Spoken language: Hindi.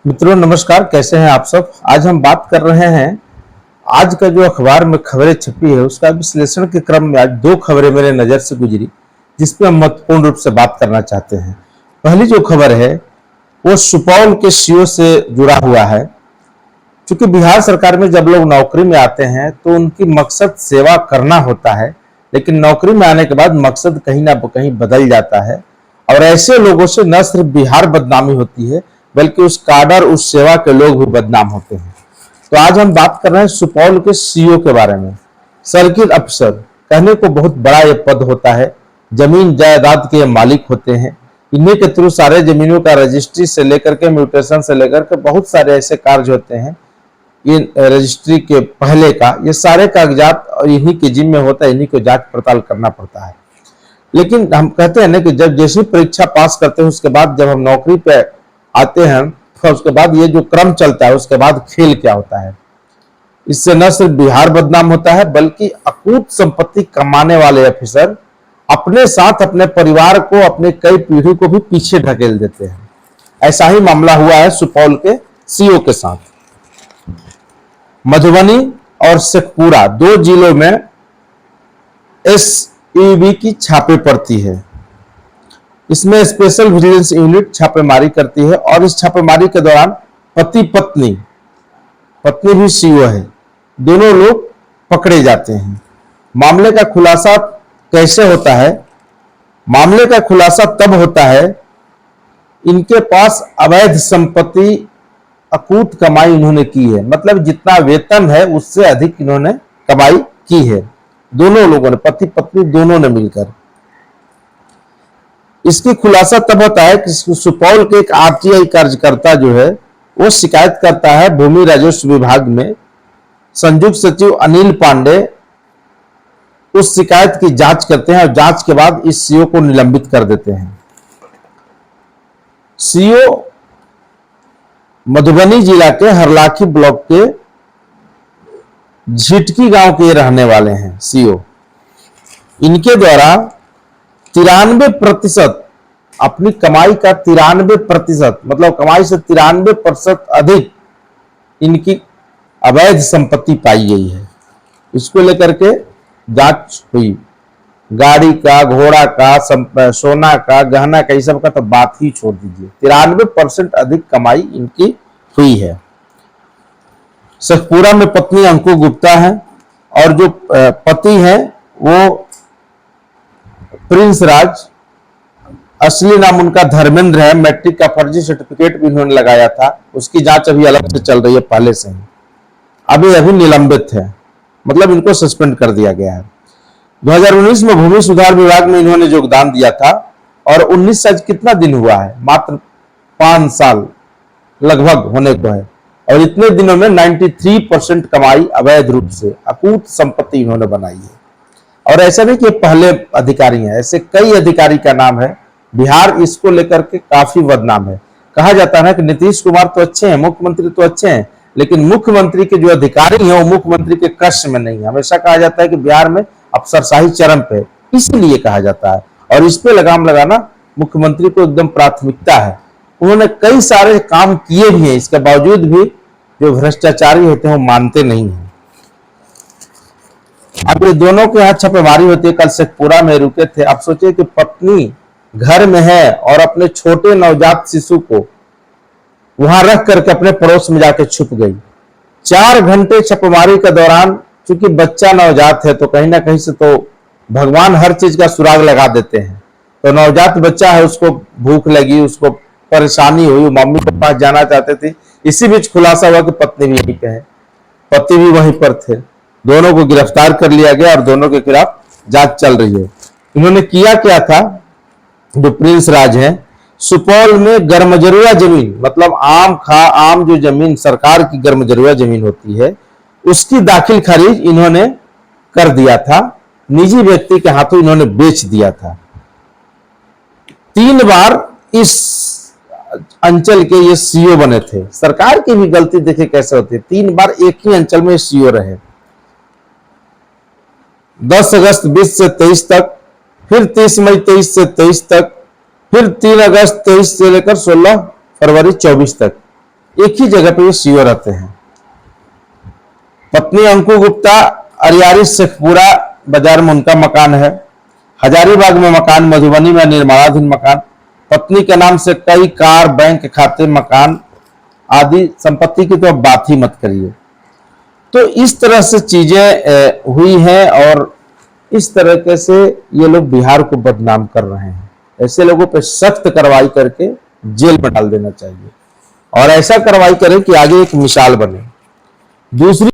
मित्रों नमस्कार, कैसे हैं आप सब। आज हम बात कर रहे हैं आज का जो अखबार में खबरें छपी है उसका विश्लेषण के क्रम में आज दो खबरें मेरे नजर से गुजरी जिस पे हम महत्वपूर्ण रूप से बात करना चाहते हैं। पहली जो खबर है वो सुपौल के सीओ से जुड़ा हुआ है। क्योंकि बिहार सरकार में जब लोग नौकरी में आते हैं तो उनकी मकसद सेवा करना होता है, लेकिन नौकरी में आने के बाद मकसद कहीं ना कहीं बदल जाता है और ऐसे लोगों से न सिर्फ बिहार बदनामी होती है बल्कि उस काडर उस सेवा के लोग भी बदनाम होते हैं। तो आज हम बात कर रहे हैं सुपौल के सीओ के बारे में। सर्किल अफसर कहने को बहुत बड़ा ये पद होता है, जमीन जायदाद के मालिक होते हैं। इन्हीं के थ्रू सारे जमीनों का रजिस्ट्री से लेकर के म्यूटेशन से लेकर के बहुत सारे ऐसे कार्य होते हैं। ये रजिस्ट्री के पहले का ये सारे कागजात इन्हीं के जिम्मे होता है, इन्हीं को जांच पड़ताल करना पड़ता है। लेकिन हम कहते हैं ना कि जब जैसी परीक्षा पास करते हैं उसके बाद जब हम नौकरी पे आते हैं तो उसके बाद ये जो क्रम चलता है उसके बाद खेल क्या होता है। इससे न सिर्फ बिहार बदनाम होता है बल्कि अकूत संपत्ति कमाने वाले अफसर अपने साथ अपने परिवार को, अपने कई पीढ़ी को भी पीछे ढकेल देते हैं। ऐसा ही मामला हुआ है सुपौल के सीओ के साथ। मधुबनी और शेखपुरा दो जिलों में एसईबी की छापे पड़ती है। इसमें स्पेशल विजिलेंस यूनिट छापेमारी करती है और इस छापेमारी के दौरान पति पत्नी भी सीओ है, दोनों लोग पकड़े जाते हैं। मामले का खुलासा कैसे होता है? मामले का खुलासा तब होता है इनके पास अवैध संपत्ति अकूत कमाई इन्होंने की है, मतलब जितना वेतन है उससे अधिक इन्होंने कमाई की है, दोनों लोगों ने, पति पत्नी दोनों ने मिलकर। इसकी खुलासा तब होता है कि सुपौल के एक आरटीआई कार्यकर्ता जो है वो शिकायत करता है भूमि राजस्व विभाग में। संयुक्त सचिव अनिल पांडे उस शिकायत की जांच करते हैं और जांच के बाद इस सीओ को निलंबित कर देते हैं। सीओ मधुबनी जिला के हरलाखी ब्लॉक के झिटकी गांव के रहने वाले हैं सीओ। इनके द्वारा 93% अपनी कमाई का 93%, मतलब कमाई से 93% अधिक इनकी अवैध संपत्ति पाई गई है। इसको लेकर के जांच हुई। गाड़ी का, घोड़ा का, सोना का, गहना का, ये सब का तो बात ही छोड़ दीजिए, 93% अधिक कमाई इनकी हुई है। शेखपुरा में पत्नी अंकु गुप्ता है और जो पति है वो प्रिंस राज, असली नाम उनका धर्मेंद्र है। मैट्रिक का फर्जी सर्टिफिकेट भी इन्होंने लगाया था, उसकी जांच अभी अलग से चल रही है पहले से ही। अभी निलंबित है, मतलब इनको सस्पेंड कर दिया गया है। 2019 में भूमि सुधार विभाग में इन्होंने योगदान दिया था और 19 से कितना दिन हुआ है, मात्र 5 साल लगभग होने को है और इतने दिनों में 93% कमाई अवैध रूप से अकूत संपत्ति इन्होंने बनाई है। और ऐसा नहीं कि पहले अधिकारी हैं, ऐसे कई अधिकारी का नाम है। बिहार इसको लेकर के काफी बदनाम है। कहा जाता है कि नीतीश कुमार तो अच्छे हैं, मुख्यमंत्री तो अच्छे हैं, लेकिन मुख्यमंत्री के जो अधिकारी हैं वो मुख्यमंत्री के कष्ट में नहीं है। हमेशा कहा जाता है कि बिहार में अफसरशाही चरम पे, इसलिए कहा जाता है और इस पे लगाम लगाना मुख्यमंत्री को एकदम प्राथमिकता है। उन्होंने कई सारे काम किए भी हैं, इसके बावजूद भी जो भ्रष्टाचारी होते हैं वो मानते नहीं है। अब ये दोनों के यहाँ छापेमारी होती है। कल शेखपुरा में रुके थे। आप सोचिए कि पत्नी घर में है और अपने छोटे नवजात शिशु को वहां रख करके अपने पड़ोस में जाके छुप गई। 4 घंटे छापेमारी के दौरान, चूंकि बच्चा नवजात है तो कहीं ना कहीं से तो भगवान हर चीज का सुराग लगा देते हैं। तो नवजात बच्चा है, उसको भूख लगी, उसको परेशानी हुई, मम्मी के पास जाना चाहते थे। इसी बीच खुलासा हुआ कि पत्नी भी यहीं पे है, पति भी वहीं पर थे। दोनों को गिरफ्तार कर लिया गया और दोनों के खिलाफ जांच चल रही है। इन्होंने किया क्या था, जो प्रिंस राज है, सुपौल में गर्मजरुआ जमीन, मतलब आम जो जमीन सरकार की गर्मजरुआ जमीन होती है उसकी दाखिल खारिज इन्होंने कर दिया था। निजी व्यक्ति के हाथों इन्होंने बेच दिया था। 3 बार इस अंचल के ये सीओ बने थे। सरकार की भी गलती देखिए कैसे होती है, 3 बार एक ही अंचल में सीओ रहे। 10 अगस्त 20 से 23 तक, फिर 30 मई 23 से 23 तक, फिर 3 अगस्त 23 से लेकर 16 फरवरी 24 तक। एक ही जगह पे ये सीओ रहते हैं। पत्नी अंकु गुप्ता अरियारी शेखपुरा बाजार में उनका मकान है। हजारीबाग में मकान, मधुबनी में निर्माणाधीन मकान। पत्नी के नाम से कई कार, बैंक खाते, मकान आदि संपत्ति की तो अब बात ही मत करिए। तो इस तरह से चीजें हुई हैं और इस तरीके से ये लोग बिहार को बदनाम कर रहे हैं। ऐसे लोगों पे सख्त कार्रवाई करके जेल में डाल देना चाहिए और ऐसा कार्रवाई करें कि आगे एक मिसाल बने। दूसरी